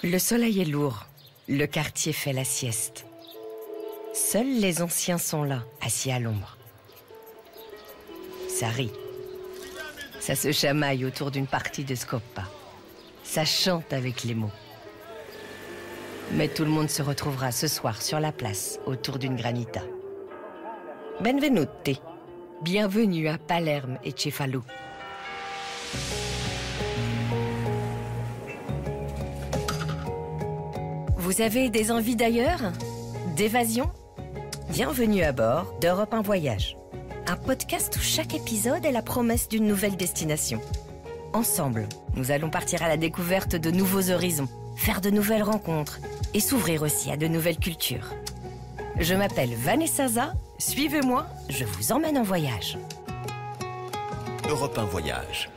Le soleil est lourd, le quartier fait la sieste. Seuls les anciens sont là, assis à l'ombre. Ça rit. Ça se chamaille autour d'une partie de Scoppa. Ça chante avec les mots. Mais tout le monde se retrouvera ce soir sur la place, autour d'une granita. Benvenuti. Bienvenue à Palerme et Cefalù. Vous avez des envies d'ailleurs? D'évasion? Bienvenue à bord d'Europe 1 Voyage. Un podcast où chaque épisode est la promesse d'une nouvelle destination. Ensemble, nous allons partir à la découverte de nouveaux horizons, faire de nouvelles rencontres et s'ouvrir aussi à de nouvelles cultures. Je m'appelle Vanessa Za, suivez-moi, je vous emmène en voyage. Europe 1 Voyage.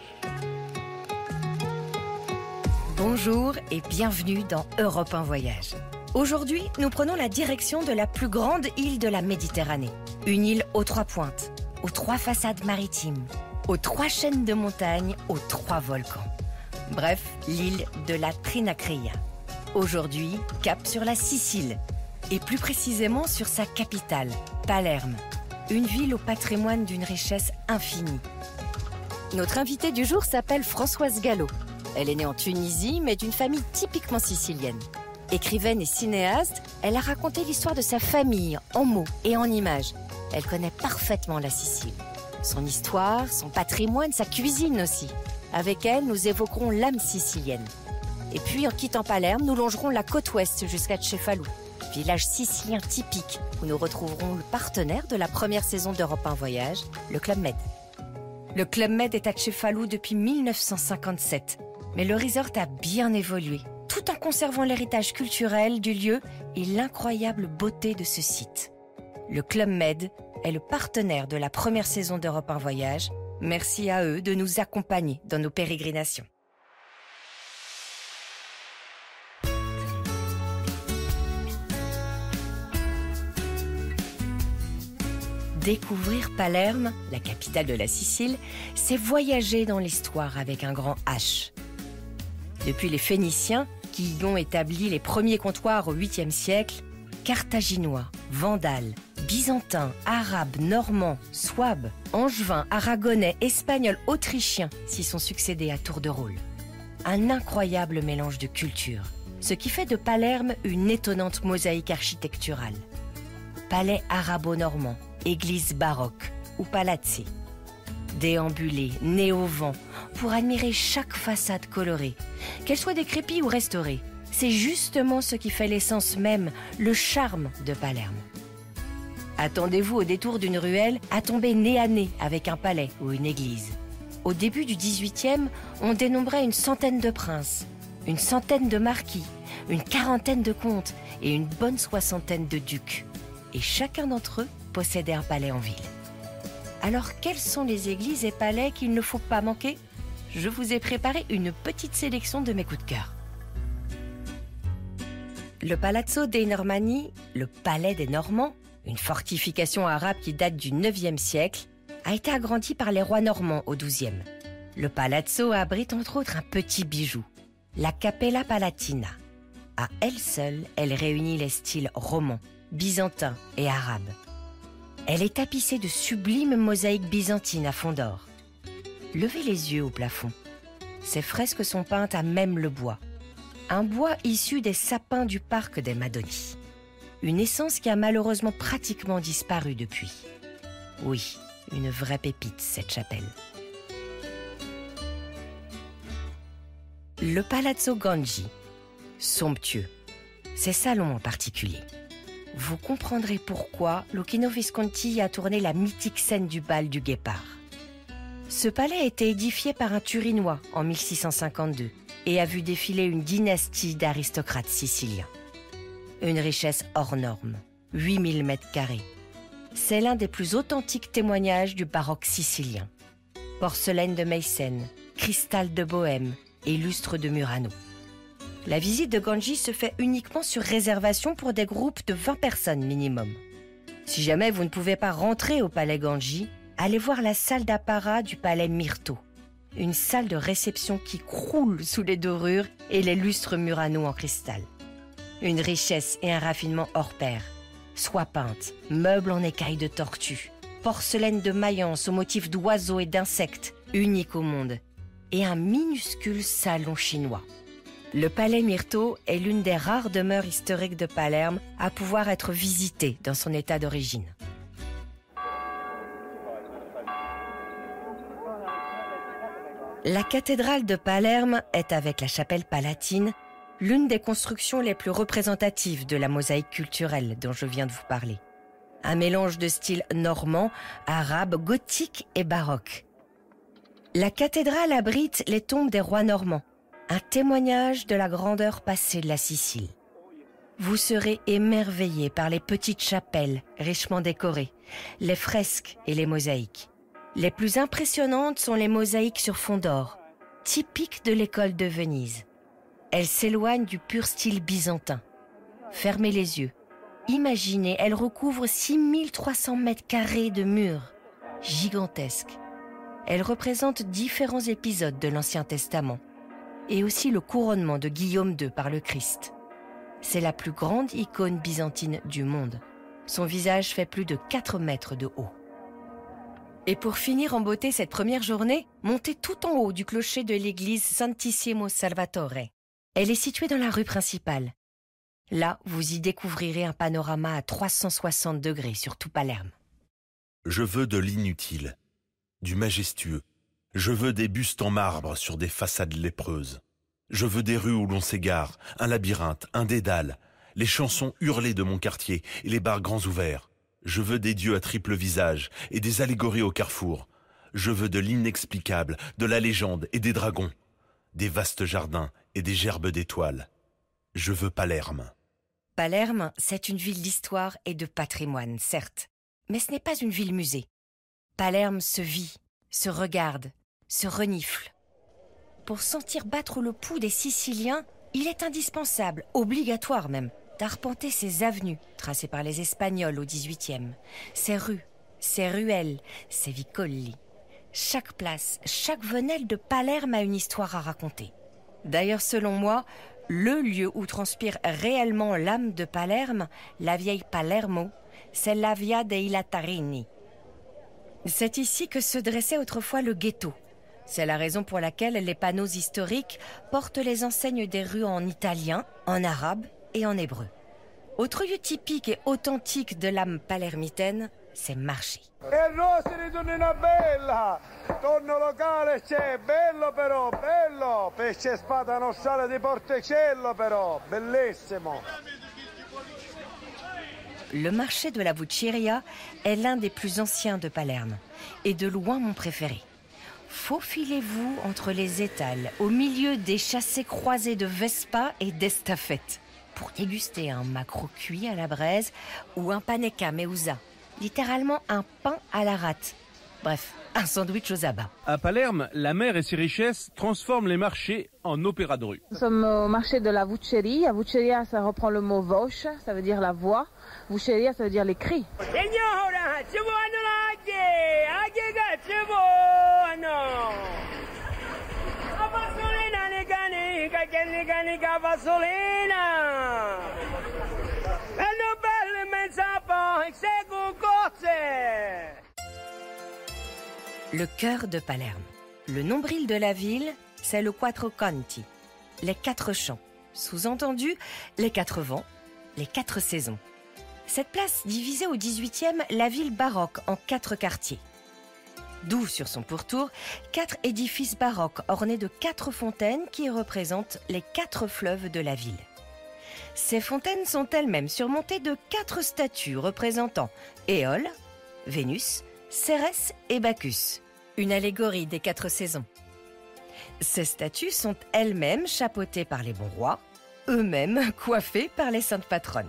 Bonjour et bienvenue dans Europe 1 Voyage. Aujourd'hui, nous prenons la direction de la plus grande île de la Méditerranée. Une île aux 3 pointes, aux 3 façades maritimes, aux 3 chaînes de montagnes, aux 3 volcans. Bref, l'île de la Trinacria. Aujourd'hui, cap sur la Sicile, et plus précisément sur sa capitale, Palerme. Une ville au patrimoine d'une richesse infinie. Notre invitée du jour s'appelle Françoise Gallo. Elle est née en Tunisie, mais d'une famille typiquement sicilienne. Écrivaine et cinéaste, elle a raconté l'histoire de sa famille en mots et en images. Elle connaît parfaitement la Sicile. Son histoire, son patrimoine, sa cuisine aussi. Avec elle, nous évoquerons l'âme sicilienne. Et puis, en quittant Palerme, nous longerons la côte ouest jusqu'à Cefalù, village sicilien typique où nous retrouverons le partenaire de la première saison d'Europe 1 Voyage, le Club Med. Le Club Med est à Cefalù depuis 1957. Mais le resort a bien évolué, tout en conservant l'héritage culturel du lieu et l'incroyable beauté de ce site. Le Club Med est le partenaire de la première saison d'Europe 1 Voyage. Merci à eux de nous accompagner dans nos pérégrinations. Découvrir Palerme, la capitale de la Sicile, c'est voyager dans l'histoire avec un grand H. Depuis les Phéniciens, qui y ont établi les premiers comptoirs au 8e siècle, Carthaginois, Vandales, Byzantins, Arabes, Normands, Souabes, Angevins, Aragonais, Espagnols, Autrichiens s'y sont succédés à tour de rôle. Un incroyable mélange de cultures, ce qui fait de Palerme une étonnante mosaïque architecturale. Palais arabo-normand, églises baroques ou palazzi. Déambuler, nez au vent, pour admirer chaque façade colorée, qu'elle soit décrépite ou restaurée. C'est justement ce qui fait l'essence même, le charme de Palerme. Attendez-vous au détour d'une ruelle à tomber nez à nez avec un palais ou une église. Au début du XVIIIe, on dénombrait une centaine de princes, une centaine de marquis, une quarantaine de comtes et une bonne soixantaine de ducs. Et chacun d'entre eux possédait un palais en ville. Alors, quelles sont les églises et palais qu'il ne faut pas manquer? Je vous ai préparé une petite sélection de mes coups de cœur. Le Palazzo dei Normanni, le palais des Normands, une fortification arabe qui date du 9e siècle, a été agrandi par les rois normands au 12e. Le palazzo abrite entre autres un petit bijou, la Cappella Palatina. À elle seule, elle réunit les styles roman, byzantin et arabe. Elle est tapissée de sublimes mosaïques byzantines à fond d'or. Levez les yeux au plafond. Ces fresques sont peintes à même le bois. Un bois issu des sapins du parc des Madoni. Une essence qui a malheureusement pratiquement disparu depuis. Oui, une vraie pépite, cette chapelle. Le Palazzo Ganji. Somptueux. Ses salons en particulier. Vous comprendrez pourquoi Luchino Visconti a tourné la mythique scène du bal du Guépard. Ce palais a été édifié par un Turinois en 1652 et a vu défiler une dynastie d'aristocrates siciliens. Une richesse hors norme, 8000 mètres carrés. C'est l'un des plus authentiques témoignages du baroque sicilien. Porcelaine de Meissen, cristal de Bohême et lustre de Murano. La visite de Ganji se fait uniquement sur réservation pour des groupes de 20 personnes minimum. Si jamais vous ne pouvez pas rentrer au palais Ganji, allez voir la salle d'apparat du palais Myrto. Une salle de réception qui croule sous les dorures et les lustres Murano en cristal. Une richesse et un raffinement hors pair. Soie peinte, meubles en écailles de tortue, porcelaine de Mayence au motif d'oiseaux et d'insectes, unique au monde, et un minuscule salon chinois. Le palais Myrto est l'une des rares demeures historiques de Palerme à pouvoir être visitée dans son état d'origine. La cathédrale de Palerme est, avec la chapelle palatine, l'une des constructions les plus représentatives de la mosaïque culturelle dont je viens de vous parler. Un mélange de styles normand, arabe, gothique et baroque. La cathédrale abrite les tombes des rois normands, un témoignage de la grandeur passée de la Sicile. Vous serez émerveillés par les petites chapelles richement décorées, les fresques et les mosaïques. Les plus impressionnantes sont les mosaïques sur fond d'or, typiques de l'école de Venise. Elles s'éloignent du pur style byzantin. Fermez les yeux. Imaginez, elles recouvrent 6300 mètres carrés de murs, gigantesques. Elles représentent différents épisodes de l'Ancien Testament et aussi le couronnement de Guillaume II par le Christ. C'est la plus grande icône byzantine du monde. Son visage fait plus de 4 mètres de haut. Et pour finir en beauté cette première journée, montez tout en haut du clocher de l'église Santissimo Salvatore. Elle est située dans la rue principale. Là, vous y découvrirez un panorama à 360 degrés sur tout Palerme. Je veux de l'inutile, du majestueux. Je veux des bustes en marbre sur des façades lépreuses. Je veux des rues où l'on s'égare, un labyrinthe, un dédale, les chansons hurlées de mon quartier et les bars grands ouverts. Je veux des dieux à triple visage et des allégories au carrefour. Je veux de l'inexplicable, de la légende et des dragons, des vastes jardins et des gerbes d'étoiles. Je veux Palerme. Palerme, c'est une ville d'histoire et de patrimoine, certes, mais ce n'est pas une ville-musée. Palerme se vit, se regarde, se renifle. Pour sentir battre le pouls des Siciliens, il est indispensable, obligatoire même, d'arpenter ses avenues, tracées par les Espagnols au XVIIIe, ses rues, ses ruelles, ses vicoli. Chaque place, chaque venelle de Palerme a une histoire à raconter. D'ailleurs, selon moi, le lieu où transpire réellement l'âme de Palerme, la vieille Palermo, c'est la Via dei Lattarini. C'est ici que se dressait autrefois le ghetto. C'est la raison pour laquelle les panneaux historiques portent les enseignes des rues en italien, en arabe et en hébreu. Autre lieu typique et authentique de l'âme palermitaine, c'est Marché. E Rossi ritorna bella, torno locale c'è, bello però, bello, pesce spada nostrale di Portecello però, bellissimo. Le marché de la Vucceria est l'un des plus anciens de Palerme et de loin mon préféré. Faufilez-vous entre les étals, au milieu des chassés croisés de Vespa et d'estafettes, pour déguster un maquereau cuit à la braise ou un paneka meusa, littéralement un pain à la rate. Bref, un sandwich aux abats. À Palerme, la mer et ses richesses transforment les marchés en opéra de rue. Nous sommes au marché de la Vucceria. Vucceria, ça reprend le mot voce, ça veut dire la voix. Vucceria, ça veut dire les cris. Le cœur de Palerme. Le nombril de la ville, c'est le Quattro Canti, les 4 champs. Sous-entendu, les 4 vents, les 4 saisons. Cette place divisait au XVIIIe la ville baroque en 4 quartiers. D'où, sur son pourtour, 4 édifices baroques ornés de 4 fontaines qui représentent les 4 fleuves de la ville. Ces fontaines sont elles-mêmes surmontées de 4 statues représentant Éole, Vénus, Cérès et Bacchus, une allégorie des 4 saisons. Ces statues sont elles-mêmes chapeautées par les bons rois, eux-mêmes coiffés par les saintes patronnes.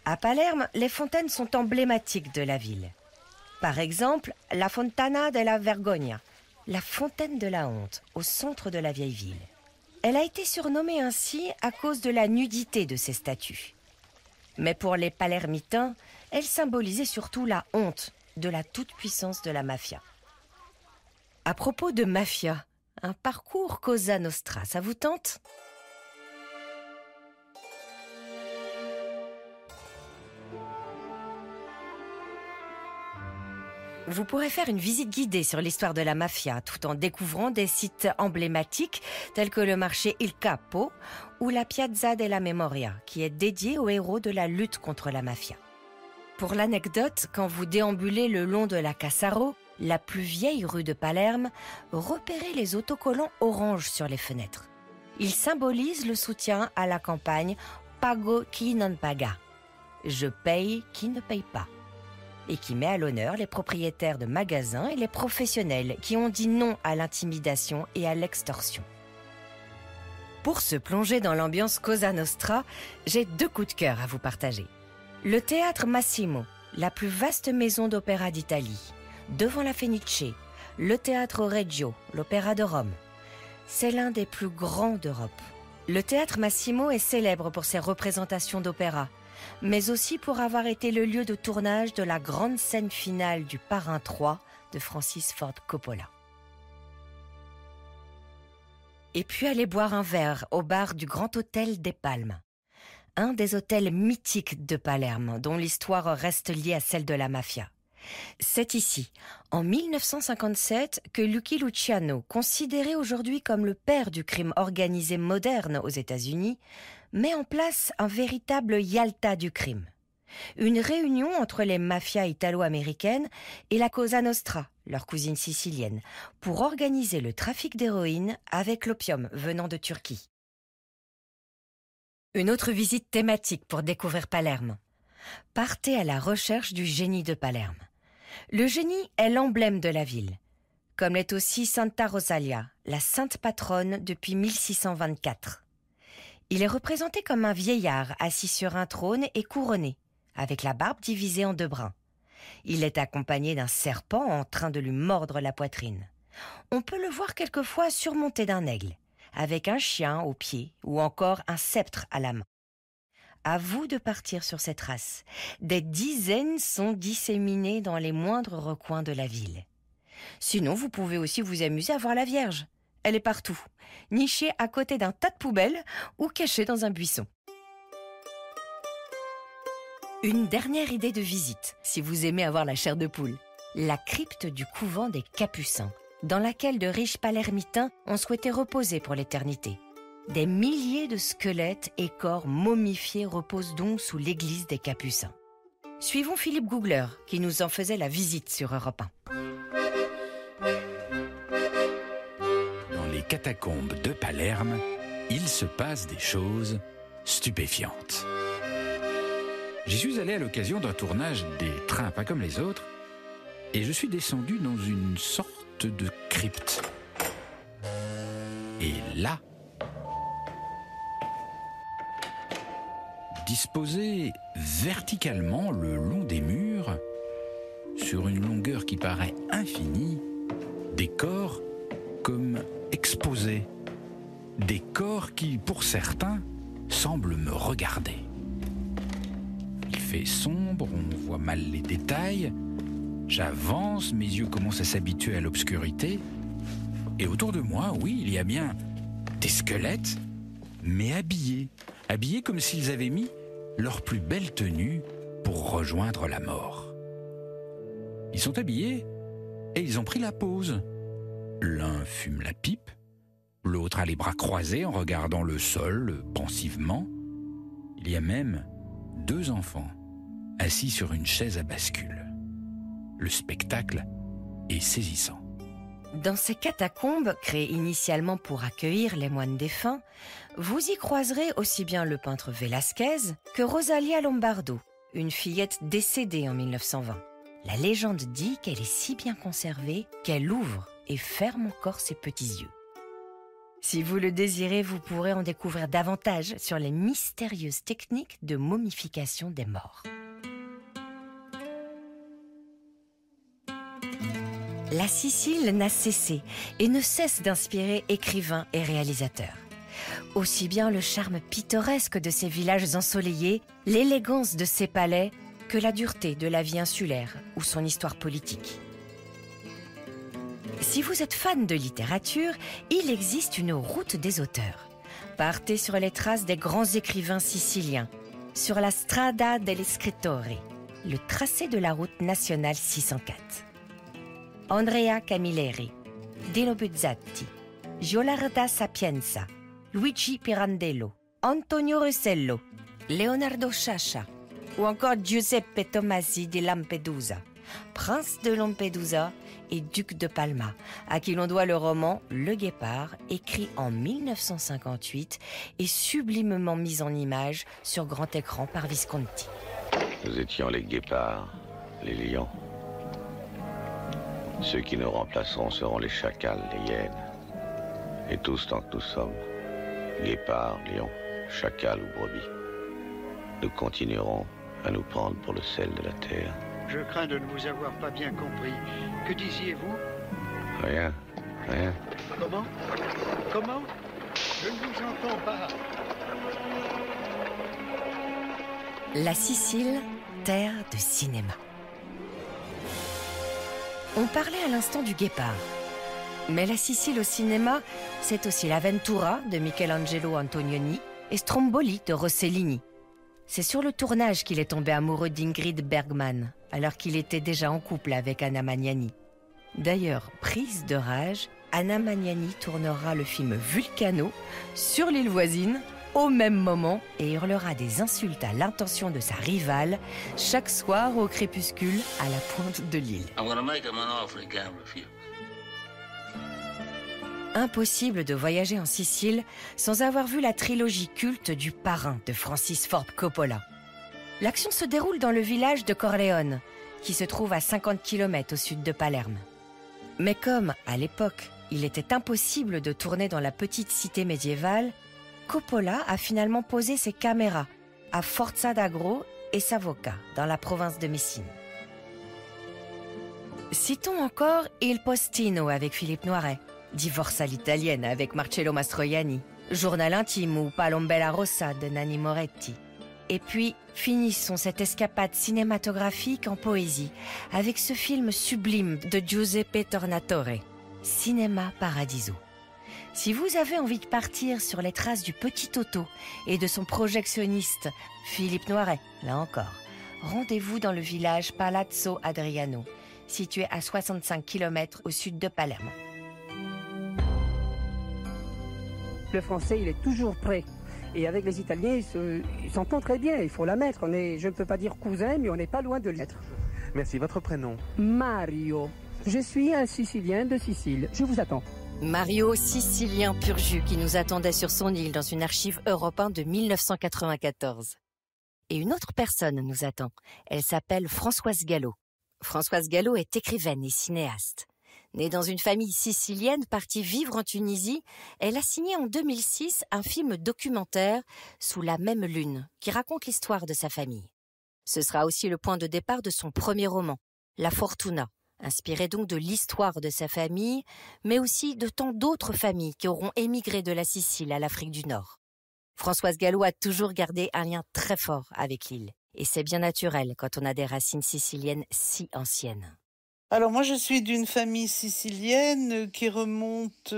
À Palerme, les fontaines sont emblématiques de la ville. Par exemple, la Fontana della Vergogna, la fontaine de la honte, au centre de la vieille ville. Elle a été surnommée ainsi à cause de la nudité de ces statues. Mais pour les Palermitains, elle symbolisait surtout la honte de la toute-puissance de la mafia. À propos de mafia, un parcours Cosa Nostra, ça vous tente ? Vous pourrez faire une visite guidée sur l'histoire de la mafia tout en découvrant des sites emblématiques tels que le marché Il Capo ou la Piazza della Memoria, qui est dédiée aux héros de la lutte contre la mafia. Pour l'anecdote, quand vous déambulez le long de la Cassaro, la plus vieille rue de Palerme, repérez les autocollants orange sur les fenêtres. Ils symbolisent le soutien à la campagne « Pago chi non paga », « Je paye qui ne paye pas », et qui met à l'honneur les propriétaires de magasins et les professionnels qui ont dit non à l'intimidation et à l'extorsion. Pour se plonger dans l'ambiance Cosa Nostra, j'ai 2 coups de cœur à vous partager. Le Théâtre Massimo, la plus vaste maison d'opéra d'Italie, devant la Fenice, le Théâtre Regio, l'Opéra de Rome. C'est l'un des plus grands d'Europe. Le Théâtre Massimo est célèbre pour ses représentations d'opéra, mais aussi pour avoir été le lieu de tournage de la grande scène finale du Parrain 3 de Francis Ford Coppola. Et puis allez boire un verre au bar du Grand Hôtel des Palmes, un des hôtels mythiques de Palerme dont l'histoire reste liée à celle de la mafia. C'est ici, en 1957, que Lucky Luciano, considéré aujourd'hui comme le père du crime organisé moderne aux États-Unis, met en place un véritable Yalta du crime. Une réunion entre les mafias italo-américaines et la Cosa Nostra, leur cousine sicilienne, pour organiser le trafic d'héroïne avec l'opium venant de Turquie. Une autre visite thématique pour découvrir Palerme. Partez à la recherche du génie de Palerme. Le génie est l'emblème de la ville, comme l'est aussi Santa Rosalia, la sainte patronne depuis 1624. Il est représenté comme un vieillard assis sur un trône et couronné, avec la barbe divisée en 2 brins. Il est accompagné d'un serpent en train de lui mordre la poitrine. On peut le voir quelquefois surmonté d'un aigle, avec un chien au pied ou encore un sceptre à la main. À vous de partir sur cette race. Des dizaines sont disséminées dans les moindres recoins de la ville. Sinon, vous pouvez aussi vous amuser à voir la Vierge. Elle est partout, nichée à côté d'un tas de poubelles ou cachée dans un buisson. Une dernière idée de visite, si vous aimez avoir la chair de poule. La crypte du couvent des Capucins, dans laquelle de riches palermitains ont souhaité reposer pour l'éternité. Des milliers de squelettes et corps momifiés reposent donc sous l'église des Capucins. Suivons Philippe Googler, qui nous en faisait la visite sur Europe 1. Dans les catacombes de Palerme, il se passe des choses stupéfiantes. J'y suis allé à l'occasion d'un tournage des Trains pas comme les autres, et je suis descendu dans une sorte de crypte. Et là, disposés verticalement le long des murs, sur une longueur qui paraît infinie, des corps comme exposés. Des corps qui, pour certains, semblent me regarder. Il fait sombre, on voit mal les détails. J'avance, mes yeux commencent à s'habituer à l'obscurité. Et autour de moi, oui, il y a bien des squelettes, mais habillés comme s'ils avaient mis leur plus belle tenue pour rejoindre la mort. Ils sont habillés et ils ont pris la pose. L'un fume la pipe, l'autre a les bras croisés en regardant le sol pensivement. Il y a même 2 enfants assis sur une chaise à bascule. Le spectacle est saisissant. Dans ces catacombes, créées initialement pour accueillir les moines défunts, vous y croiserez aussi bien le peintre Velázquez que Rosalia Lombardo, une fillette décédée en 1920. La légende dit qu'elle est si bien conservée qu'elle ouvre et ferme encore ses petits yeux. Si vous le désirez, vous pourrez en découvrir davantage sur les mystérieuses techniques de momification des morts. La Sicile n'a cessé et ne cesse d'inspirer écrivains et réalisateurs. Aussi bien le charme pittoresque de ses villages ensoleillés, l'élégance de ses palais, que la dureté de la vie insulaire ou son histoire politique. Si vous êtes fan de littérature, il existe une route des auteurs. Partez sur les traces des grands écrivains siciliens, sur la Strada degli Scrittori, le tracé de la route nationale 604. Andrea Camilleri, Dino Buzzati, Giolarda Sapienza, Luigi Pirandello, Antonio Russello, Leonardo Sciascia ou encore Giuseppe Tomasi di Lampedusa, prince de Lampedusa et duc de Palma, à qui l'on doit le roman Le Guépard, écrit en 1958 et sublimement mis en image sur grand écran par Visconti. Nous étions les guépards, les lions. Ceux qui nous remplaceront seront les chacals, les hyènes. Et tous tant que nous sommes, guépards, lions, chacals ou brebis, nous continuerons à nous prendre pour le sel de la terre. Je crains de ne vous avoir pas bien compris. Que disiez-vous? Rien, rien. Comment? Comment? Je ne vous entends pas. La Sicile, terre de cinéma. On parlait à l'instant du Guépard. Mais la Sicile au cinéma, c'est aussi l'Avventura de Michelangelo Antonioni et Stromboli de Rossellini. C'est sur le tournage qu'il est tombé amoureux d'Ingrid Bergman, alors qu'il était déjà en couple avec Anna Magnani. D'ailleurs, prise de rage, Anna Magnani tournera le film Vulcano sur l'île voisine au même moment et hurlera des insultes à l'intention de sa rivale chaque soir au crépuscule à la pointe de l'île. Impossible de voyager en Sicile sans avoir vu la trilogie culte du Parrain de Francis Ford Coppola. L'action se déroule dans le village de Corleone, qui se trouve à 50 km au sud de Palerme. Mais comme, à l'époque, il était impossible de tourner dans la petite cité médiévale, Coppola a finalement posé ses caméras à Forza d'Agro et Savoca, dans la province de Messine. Citons encore Il Postino avec Philippe Noiret, Divorce à l'italienne avec Marcello Mastroianni, Journal intime ou Palombella Rossa de Nanni Moretti. Et puis, finissons cette escapade cinématographique en poésie avec ce film sublime de Giuseppe Tornatore, Cinema Paradiso. Si vous avez envie de partir sur les traces du petit Toto et de son projectionniste Philippe Noiret, là encore, rendez-vous dans le village Palazzo Adriano, situé à 65 km au sud de Palerme. Le français, il est toujours prêt. Et avec les Italiens, ils s'entendent très bien. Il faut la mettre. Je ne peux pas dire cousin, mais on n'est pas loin de l'être. Merci. Votre prénom? Mario. Je suis un Sicilien de Sicile. Je vous attends. Mario, Sicilien pur jus, qui nous attendait sur son île dans une archive Europe 1 de 1994. Et une autre personne nous attend. Elle s'appelle Françoise Gallo. Françoise Gallo est écrivaine et cinéaste. Née dans une famille sicilienne partie vivre en Tunisie, elle a signé en 2006 un film documentaire Sous la même lune qui raconte l'histoire de sa famille. Ce sera aussi le point de départ de son premier roman, La Fortuna, inspiré donc de l'histoire de sa famille, mais aussi de tant d'autres familles qui auront émigré de la Sicile à l'Afrique du Nord. Françoise Gallo a toujours gardé un lien très fort avec l'île, et c'est bien naturel quand on a des racines siciliennes si anciennes. Alors moi je suis d'une famille sicilienne qui remonte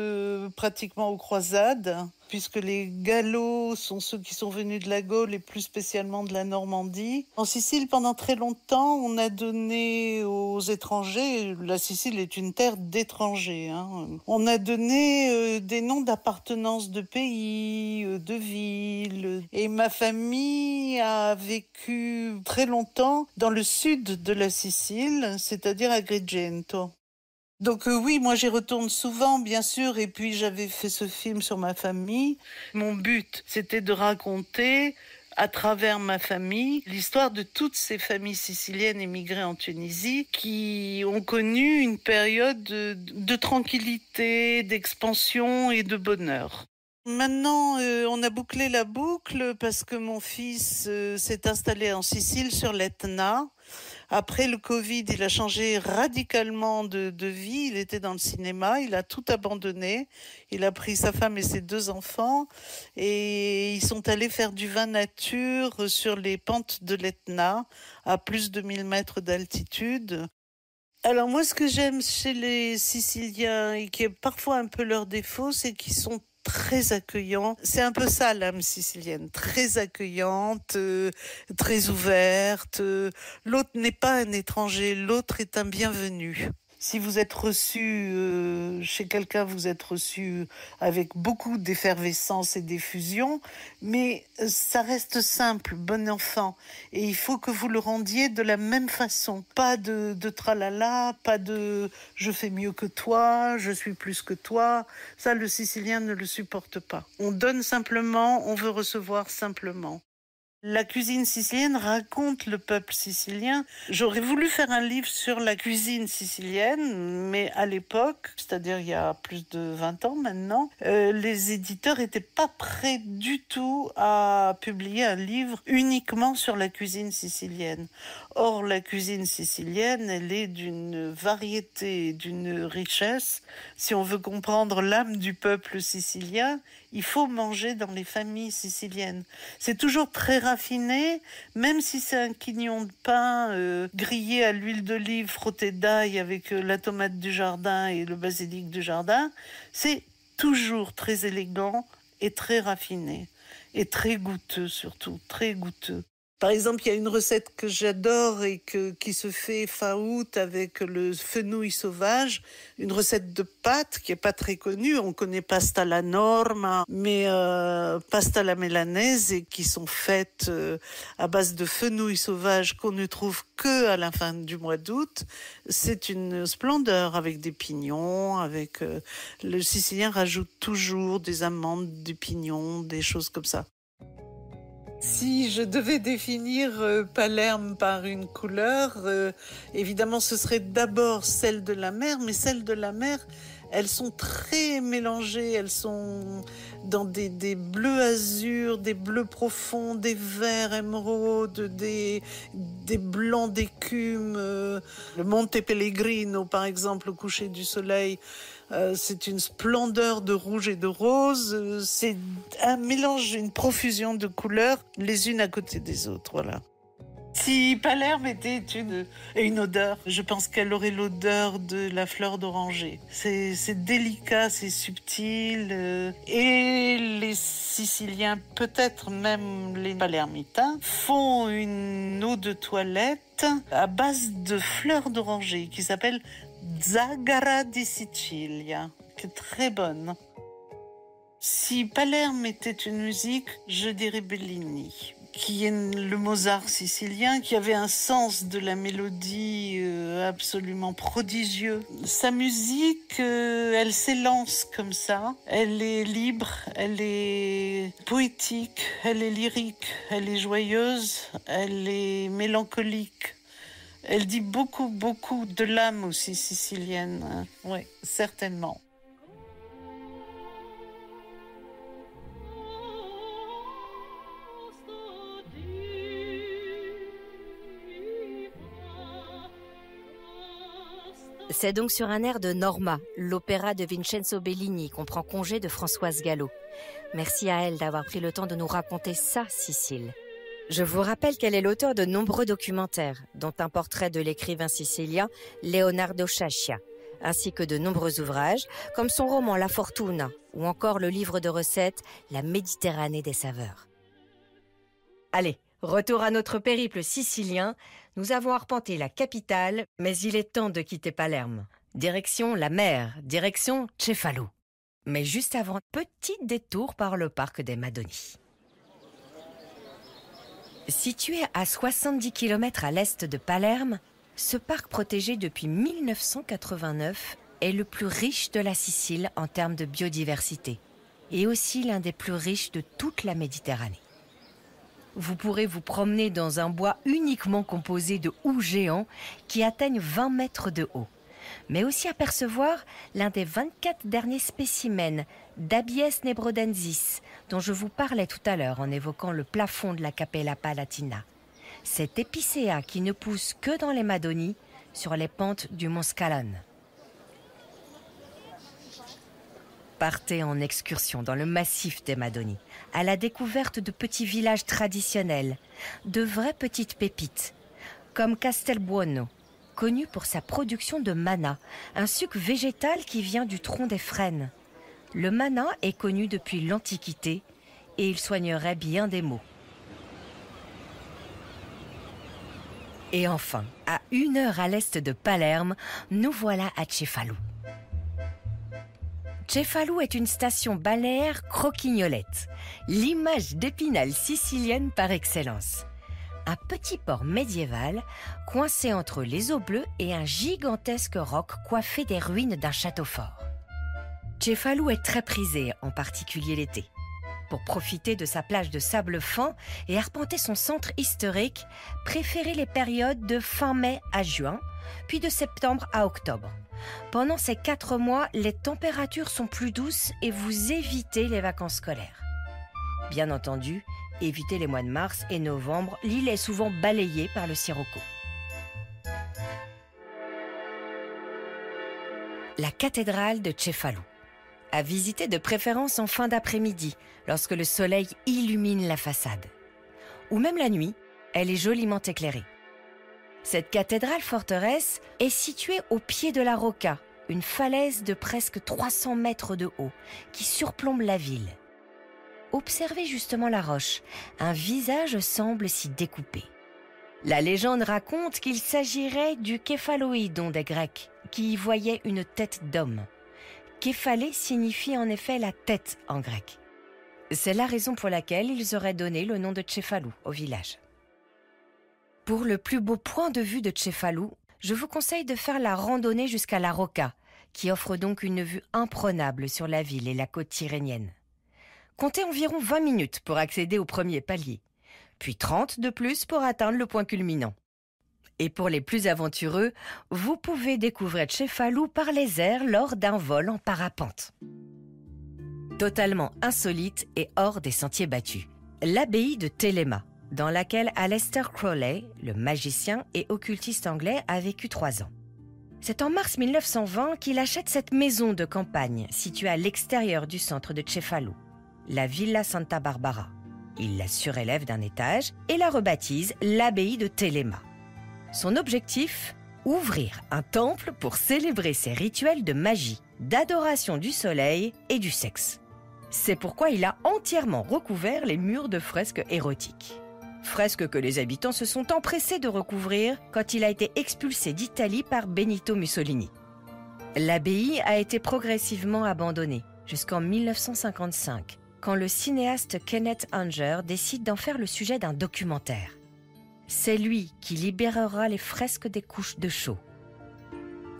pratiquement aux croisades, puisque les Gallo sont ceux qui sont venus de la Gaule et plus spécialement de la Normandie. En Sicile, pendant très longtemps, on a donné aux étrangers, la Sicile est une terre d'étrangers, on a donné des noms d'appartenance de pays, de villes. Et ma famille a vécu très longtemps dans le sud de la Sicile, c'est-à-dire à Agrigento. Donc oui, moi j'y retourne souvent, bien sûr, et puis j'avais fait ce film sur ma famille. Mon but, c'était de raconter, à travers ma famille, l'histoire de toutes ces familles siciliennes émigrées en Tunisie qui ont connu une période de tranquillité, d'expansion et de bonheur. Maintenant, on a bouclé la boucle parce que mon fils s'est installé en Sicile sur l'Etna. Après le Covid, il a changé radicalement de vie. Il était dans le cinéma, il a tout abandonné. Il a pris sa femme et ses 2 enfants et ils sont allés faire du vin nature sur les pentes de l'Etna à plus de 1000 mètres d'altitude. Alors moi, ce que j'aime chez les Siciliens, et qui est parfois un peu leur défaut, c'est qu'ils sont très accueillants. C'est un peu ça l'âme sicilienne, très accueillante, très ouverte. L'autre n'est pas un étranger, l'autre est un bienvenu. Si vous êtes reçu chez quelqu'un, vous êtes reçu avec beaucoup d'effervescence et d'effusion, mais ça reste simple, bon enfant. Et il faut que vous le rendiez de la même façon. Pas de tralala, pas de « je fais mieux que toi, je suis plus que toi ». Ça, le Sicilien ne le supporte pas. On donne simplement, on veut recevoir simplement. La cuisine sicilienne raconte le peuple sicilien. J'aurais voulu faire un livre sur la cuisine sicilienne, mais à l'époque, c'est-à-dire il y a plus de 20 ans maintenant, les éditeurs n'étaient pas prêts du tout à publier un livre uniquement sur la cuisine sicilienne. Or, la cuisine sicilienne, elle est d'une variété, d'une richesse. Si on veut comprendre l'âme du peuple sicilien, il faut manger dans les familles siciliennes. C'est toujours très raffiné, même si c'est un quignon de pain grillé à l'huile d'olive, frotté d'ail avec la tomate du jardin et le basilic du jardin. C'est toujours très élégant et très raffiné. Et très goûteux surtout, très goûteux. Par exemple, il y a une recette que j'adore et qui se fait fin août avec le fenouil sauvage, une recette de pâtes qui est pas très connue. On connaît pasta alla norma, mais pasta alla milanese, et qui sont faites à base de fenouil sauvage qu'on ne trouve que à la fin du mois d'août. C'est une splendeur avec des pignons, avec le Sicilien rajoute toujours des amandes, des pignons, des choses comme ça. Si je devais définir Palerme par une couleur, évidemment ce serait d'abord celle de la mer, mais celles de la mer, elles sont très mélangées, elles sont dans des bleus azur, des bleus profonds, des verts émeraudes, des blancs d'écume. Le Monte Pellegrino, par exemple, au coucher du soleil, c'est une splendeur de rouge et de rose. C'est un mélange, une profusion de couleurs, les unes à côté des autres, voilà. Si Palerme était une odeur, je pense qu'elle aurait l'odeur de la fleur d'oranger. C'est délicat, c'est subtil. Et les Siciliens, peut-être même les Palermitains, font une eau de toilette à base de fleurs d'oranger qui s'appelle Zagara di Sicilia, qui est très bonne. Si Palerme était une musique, je dirais Bellini, qui est le Mozart sicilien, qui avait un sens de la mélodie absolument prodigieux. Sa musique, elle s'élance comme ça. Elle est libre, elle est poétique, elle est lyrique, elle est joyeuse, elle est mélancolique. Elle dit beaucoup, beaucoup de l'âme aussi sicilienne. Oui, certainement. C'est donc sur un air de Norma, l'opéra de Vincenzo Bellini, qu'on prend congé de Françoise Gallo. Merci à elle d'avoir pris le temps de nous raconter sa Sicile. Je vous rappelle qu'elle est l'auteure de nombreux documentaires, dont un portrait de l'écrivain sicilien Leonardo Sciascia, ainsi que de nombreux ouvrages, comme son roman La Fortuna, ou encore le livre de recettes La Méditerranée des saveurs. Allez, retour à notre périple sicilien. Nous avons arpenté la capitale, mais il est temps de quitter Palerme. Direction la mer, direction Cefalù. Mais juste avant, petit détour par le parc des Madoni. Situé à 70 km à l'est de Palerme, ce parc protégé depuis 1989 est le plus riche de la Sicile en termes de biodiversité et aussi l'un des plus riches de toute la Méditerranée. Vous pourrez vous promener dans un bois uniquement composé de houx géants qui atteignent 20 mètres de haut, mais aussi apercevoir l'un des 24 derniers spécimens d'Abies nebrodensis dont je vous parlais tout à l'heure en évoquant le plafond de la Cappella Palatina. Cet épicéa qui ne pousse que dans les Madoni, sur les pentes du mont Scalone. Partez en excursion dans le massif des Madoni, à la découverte de petits villages traditionnels, de vraies petites pépites, comme Castelbuono, connu pour sa production de manna, un suc végétal qui vient du tronc des frênes. Le manna est connu depuis l'Antiquité et il soignerait bien des maux. Et enfin, à 1 heure à l'est de Palerme, nous voilà à Cefalù. Cefalù est une station balnéaire croquignolette, l'image d'Épinal sicilienne par excellence. Un petit port médiéval coincé entre les eaux bleues et un gigantesque roc coiffé des ruines d'un château fort. Cefalù est très prisé, en particulier l'été. Pour profiter de sa plage de sable fin et arpenter son centre historique, préférez les périodes de fin mai à juin, puis de septembre à octobre. Pendant ces 4 mois, les températures sont plus douces et vous évitez les vacances scolaires. Bien entendu, évitez les mois de mars et novembre, l'île est souvent balayée par le sirocco. La cathédrale de Cefalù. À visiter de préférence en fin d'après-midi, lorsque le soleil illumine la façade. Ou même la nuit, elle est joliment éclairée. Cette cathédrale-forteresse est située au pied de la Rocca, une falaise de presque 300 mètres de haut, qui surplombe la ville. Observez justement la roche, un visage semble s'y découper. La légende raconte qu'il s'agirait du Képhaloïdon des Grecs, qui y voyaient une tête d'homme. Képhalé signifie en effet la tête en grec. C'est la raison pour laquelle ils auraient donné le nom de Cefalù au village. Pour le plus beau point de vue de Cefalù, je vous conseille de faire la randonnée jusqu'à la Rocca, qui offre donc une vue imprenable sur la ville et la côte tyrrhénienne. Comptez environ 20 minutes pour accéder au premier palier, puis 30 de plus pour atteindre le point culminant. Et pour les plus aventureux, vous pouvez découvrir Cefalù par les airs lors d'un vol en parapente. Totalement insolite et hors des sentiers battus, l'abbaye de Telema, dans laquelle Aleister Crowley, le magicien et occultiste anglais, a vécu 3 ans. C'est en mars 1920 qu'il achète cette maison de campagne située à l'extérieur du centre de Cefalù, la Villa Santa Barbara. Il la surélève d'un étage et la rebaptise l'abbaye de Telema. Son objectif ? Ouvrir un temple pour célébrer ses rituels de magie, d'adoration du soleil et du sexe. C'est pourquoi il a entièrement recouvert les murs de fresques érotiques. Fresques que les habitants se sont empressés de recouvrir quand il a été expulsé d'Italie par Benito Mussolini. L'abbaye a été progressivement abandonnée jusqu'en 1955, quand le cinéaste Kenneth Anger décide d'en faire le sujet d'un documentaire. C'est lui qui libérera les fresques des couches de chaux.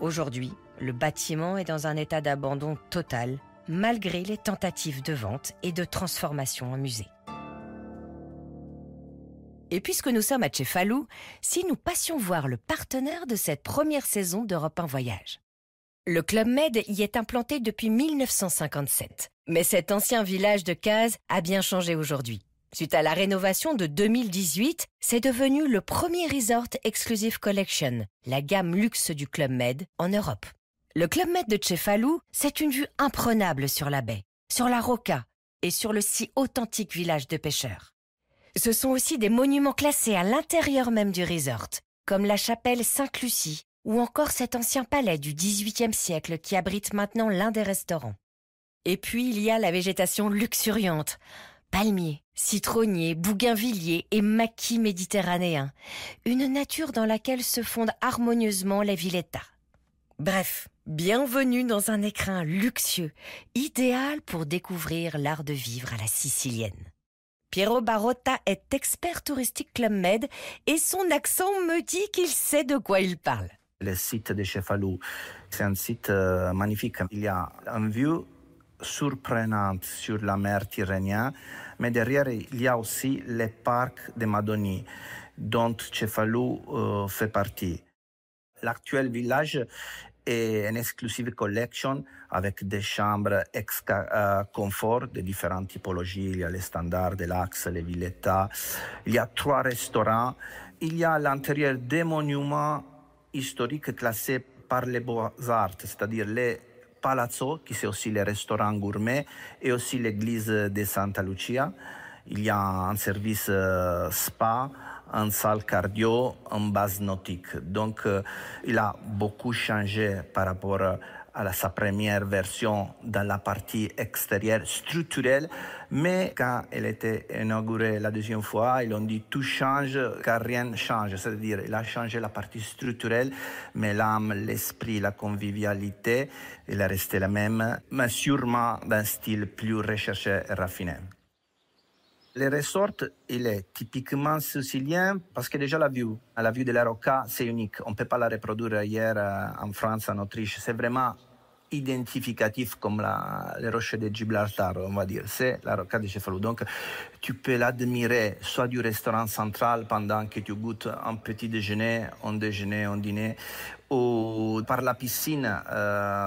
Aujourd'hui, le bâtiment est dans un état d'abandon total, malgré les tentatives de vente et de transformation en musée. Et puisque nous sommes à Cefalù, si nous passions voir le partenaire de cette première saison d'Europe 1 Voyage. Le Club Med y est implanté depuis 1957, mais cet ancien village de cases a bien changé aujourd'hui. Suite à la rénovation de 2018, c'est devenu le premier resort Exclusive Collection, la gamme luxe du Club Med en Europe. Le Club Med de Cefalù, c'est une vue imprenable sur la baie, sur la Rocca et sur le si authentique village de pêcheurs. Ce sont aussi des monuments classés à l'intérieur même du resort, comme la chapelle Sainte-Lucie ou encore cet ancien palais du XVIIIe siècle qui abrite maintenant l'un des restaurants. Et puis il y a la végétation luxuriante, palmiers, citronniers, bougainvilliers et maquis méditerranéens, une nature dans laquelle se fondent harmonieusement les villettas. Bref, bienvenue dans un écrin luxueux, idéal pour découvrir l'art de vivre à la sicilienne. Piero Barotta est expert touristique Club Med et son accent me dit qu'il sait de quoi il parle. Le site de Cefalù, c'est un site magnifique. Il y a une vue surprenante sur la mer Tyrrhénienne, mais derrière, il y a aussi le parc de Madoni, dont Cefalù fait partie. L'actuel village est une exclusive collection avec des chambres confort de différentes typologies. Il y a les standards, Deluxe, les villettas. Il y a 3 restaurants. Il y a à l'intérieur des monuments historiques classés par les Beaux-Arts, c'est-à-dire les Palazzo, qui c'est aussi les restaurants gourmets, et aussi l'église de Santa Lucia. Il y a un service spa en salle cardio, en base nautique. Donc, il a beaucoup changé par rapport à sa première version dans la partie extérieure structurelle, mais quand elle était inaugurée la deuxième fois, ils ont dit tout change car rien ne change, c'est-à-dire il a changé la partie structurelle, mais l'âme, l'esprit, la convivialité, il est resté la même, mais sûrement d'un style plus recherché et raffiné. Le resort, il est typiquement sicilien parce que déjà la vue de la Rocca, c'est unique. On ne peut pas la reproduire ailleurs en France, en Autriche. C'est vraiment identificatif comme les roches de Gibraltar, on va dire. C'est la Rocca de Cefalù. Donc, tu peux l'admirer soit du restaurant central pendant que tu goûtes un petit déjeuner, un dîner, ou par la piscine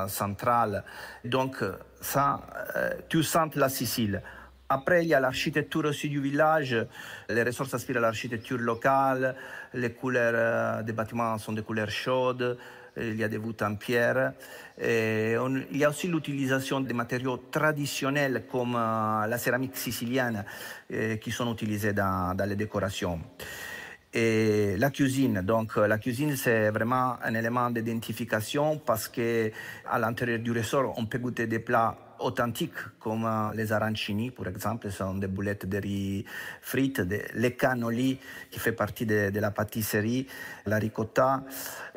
centrale. Donc, ça, tu sens la Sicile. Après, il y a l'architecture aussi du village. Les resorts s'inspirent à l'architecture locale. Les couleurs des bâtiments sont des couleurs chaudes. Il y a des voûtes en pierre. Il y a aussi l'utilisation des matériaux traditionnels comme la céramique sicilienne qui sont utilisés dans les décorations. Et la cuisine, donc la cuisine c'est vraiment un élément d'identification parce qu'à l'intérieur du resort on peut goûter des plats authentiques comme les arancini par exemple, ce sont des boulettes de riz frites, les cannoli qui fait partie de la pâtisserie, la ricotta,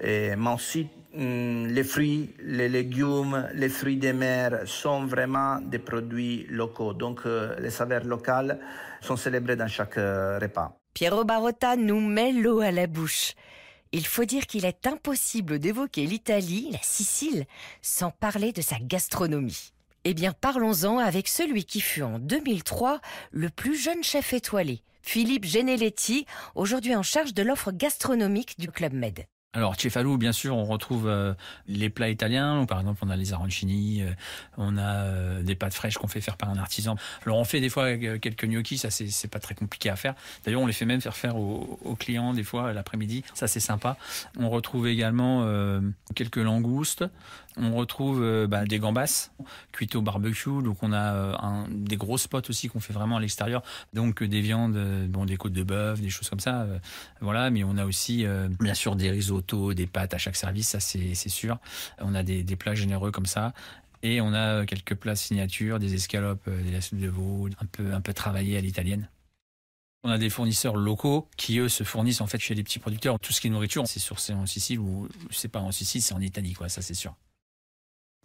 mais aussi les fruits, les légumes, les fruits de mer sont vraiment des produits locaux, donc les saveurs locales sont célébrées dans chaque repas. Piero Barotta nous met l'eau à la bouche. Il faut dire qu'il est impossible d'évoquer l'Italie, la Sicile, sans parler de sa gastronomie. Eh bien, parlons-en avec celui qui fut en 2003 le plus jeune chef étoilé, Philippe Geneletti, aujourd'hui en charge de l'offre gastronomique du Club Med. Alors, Cefalù, bien sûr, on retrouve les plats italiens. Par exemple, on a les arancini, on a des pâtes fraîches qu'on fait faire par un artisan. Alors, on fait des fois quelques gnocchis, ça c'est pas très compliqué à faire. D'ailleurs, on les fait même faire aux clients des fois l'après-midi. Ça, c'est sympa. On retrouve également quelques langoustes. On retrouve des gambas cuites au barbecue. Donc, on a des gros spots aussi qu'on fait vraiment à l'extérieur. Donc, des viandes, des côtes de bœuf, des choses comme ça. Voilà, mais on a aussi, bien sûr, des risottos, des pâtes à chaque service, ça c'est sûr. On a des plats généreux comme ça. Et on a quelques plats signature, des escalopes, des la soupe de veau, un peu travaillées à l'italienne. On a des fournisseurs locaux qui, eux, se fournissent en fait chez les petits producteurs. Tout ce qui est nourriture, c'est en Sicile ou c'est pas en Sicile, c'est en Italie, quoi, ça c'est sûr.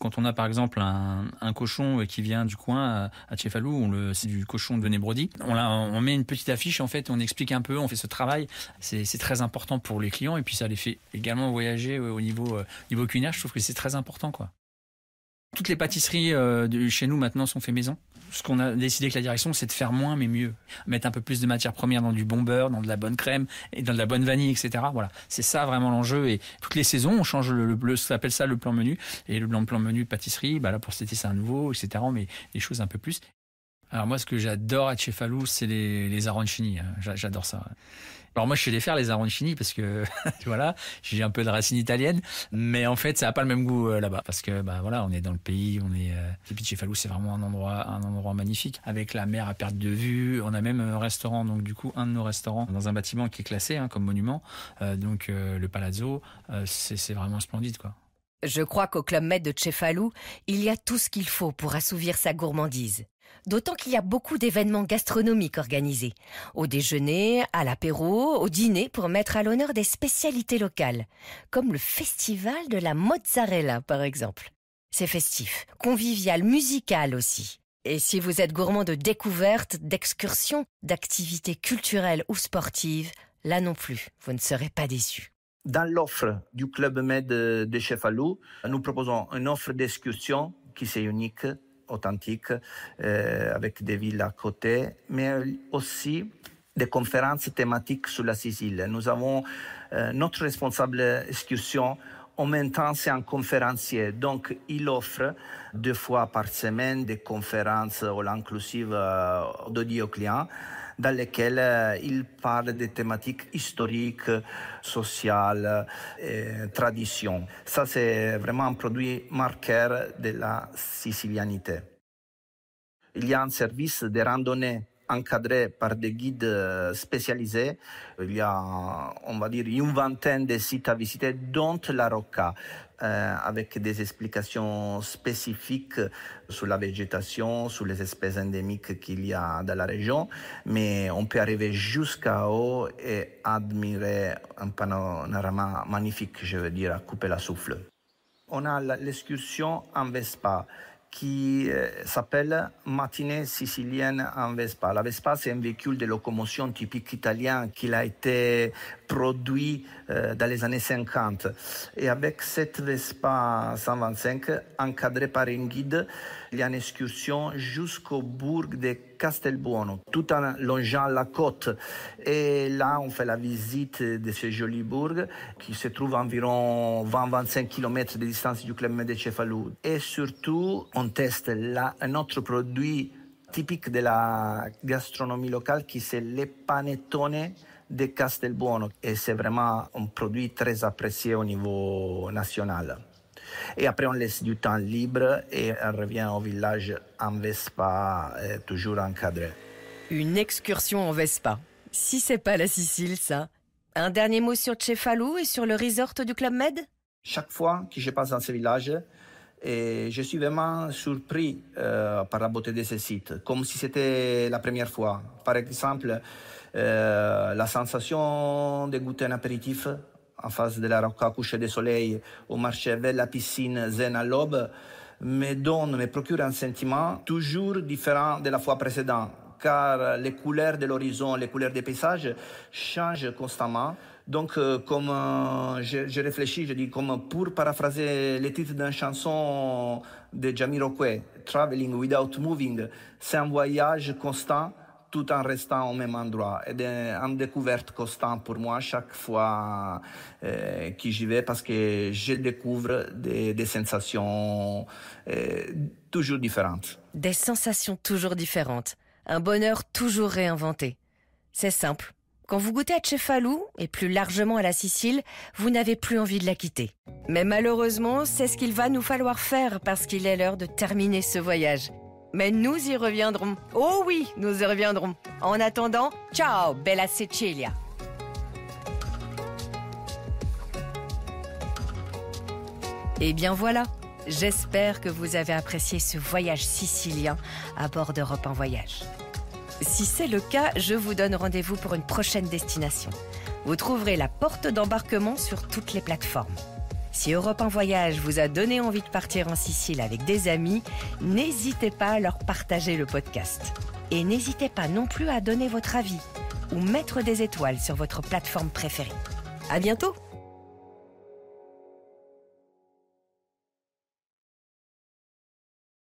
Quand on a par exemple un cochon qui vient du coin à Cefalù, c'est du cochon de Nebrodi, on met une petite affiche en fait, on explique un peu, on fait ce travail. C'est très important pour les clients et puis ça les fait également voyager au niveau culinaire. Je trouve que c'est très important, quoi. Toutes les pâtisseries chez nous maintenant sont faites maison. Ce qu'on a décidé avec la direction, c'est de faire moins mais mieux. Mettre un peu plus de matières premières dans du bon beurre, dans de la bonne crème et dans de la bonne vanille, etc. Voilà, c'est ça vraiment l'enjeu. Et toutes les saisons, on change ça s'appelle ça le plan menu. Et le plan menu pâtisserie, là pour cet été c'est un nouveau, etc. Mais des choses un peu plus. Alors moi, ce que j'adore à Cefalù, c'est les arancini. J'adore ça. Alors moi, je sais les faire, les arancini, parce que voilà, j'ai un peu de racine italienne, mais en fait, ça n'a pas le même goût là-bas, parce que voilà, on est dans le pays, et puis Cefalù, c'est vraiment un endroit magnifique, avec la mer à perte de vue. On a même un restaurant, donc du coup, un de nos restaurants dans un bâtiment qui est classé comme monument, donc le Palazzo, c'est vraiment splendide, quoi. Je crois qu'au Club Med de Cefalù, il y a tout ce qu'il faut pour assouvir sa gourmandise. D'autant qu'il y a beaucoup d'événements gastronomiques organisés. Au déjeuner, à l'apéro, au dîner, pour mettre à l'honneur des spécialités locales. Comme le festival de la mozzarella, par exemple. C'est festif, convivial, musical aussi. Et si vous êtes gourmand de découvertes, d'excursions, d'activités culturelles ou sportives, là non plus, vous ne serez pas déçus. Dans l'offre du Club Med de Cefalù, nous proposons une offre d'excursion qui est unique, authentique, avec des villes à côté, mais aussi des conférences thématiques sur la Sicile. Nous avons notre responsable excursion, en même temps c'est un conférencier, donc il offre 2 fois par semaine des conférences all-inclusive dédiées aux clients, dans lesquelles il parle des thématiques historiques, sociales, traditions. Ça, c'est vraiment un produit marqueur de la sicilianité. Il y a un service de randonnée encadrés par des guides spécialisés. Il y a, on va dire, une vingtaine de sites à visiter, dont la Rocca, avec des explications spécifiques sur la végétation, sur les espèces endémiques qu'il y a dans la région. Mais on peut arriver jusqu'à haut et admirer un panorama magnifique, je veux dire, à couper la souffle. On a l'excursion en Vespa qui s'appelle Matinée sicilienne en Vespa. La Vespa, c'est un véhicule de locomotion typique italien qui a été produit dans les années 50. Et avec cette Vespa 125, encadrée par un guide, il y a une excursion jusqu'au bourg de Castelbuono, tout en longeant la côte. Et là, on fait la visite de ce joli bourg qui se trouve à environ 20-25 km de distance du Club Med de Cefalù. Et surtout, on teste un autre produit typique de la gastronomie locale qui c'est le panettone de Castelbuono. Et c'est vraiment un produit très apprécié au niveau national. Et après, on laisse du temps libre et on revient au village en Vespa, toujours encadré. Une excursion en Vespa. Si c'est pas la Sicile, ça. Un dernier mot sur Cefalù et sur le resort du Club Med? Chaque fois que je passe dans ce village, je suis vraiment surpris par la beauté de ce site, comme si c'était la première fois. Par exemple, la sensation de goûter un apéritif en face de la Rocca coucher de soleil, au marché vers la piscine zen à l'aube, me procure un sentiment toujours différent de la fois précédente, car les couleurs de l'horizon, les couleurs des paysages changent constamment. Donc, comme je réfléchis, je dis comme pour paraphraser le titre d'une chanson de Jamiroquai, Traveling Without Moving, c'est un voyage constant, tout en restant au même endroit. Et une découverte constante pour moi chaque fois que j'y vais, parce que je découvre des sensations toujours différentes. Des sensations toujours différentes. Un bonheur toujours réinventé. C'est simple. Quand vous goûtez à Cefalù, et plus largement à la Sicile, vous n'avez plus envie de la quitter. Mais malheureusement, c'est ce qu'il va nous falloir faire, parce qu'il est l'heure de terminer ce voyage. Mais nous y reviendrons. Oh oui, nous y reviendrons. En attendant, ciao, bella Sicilia. Et bien voilà, j'espère que vous avez apprécié ce voyage sicilien à bord d'Europe 1 Voyage. Si c'est le cas, je vous donne rendez-vous pour une prochaine destination. Vous trouverez la porte d'embarquement sur toutes les plateformes. Si Europe 1 Voyage vous a donné envie de partir en Sicile avec des amis, n'hésitez pas à leur partager le podcast. Et n'hésitez pas non plus à donner votre avis ou mettre des étoiles sur votre plateforme préférée. À bientôt!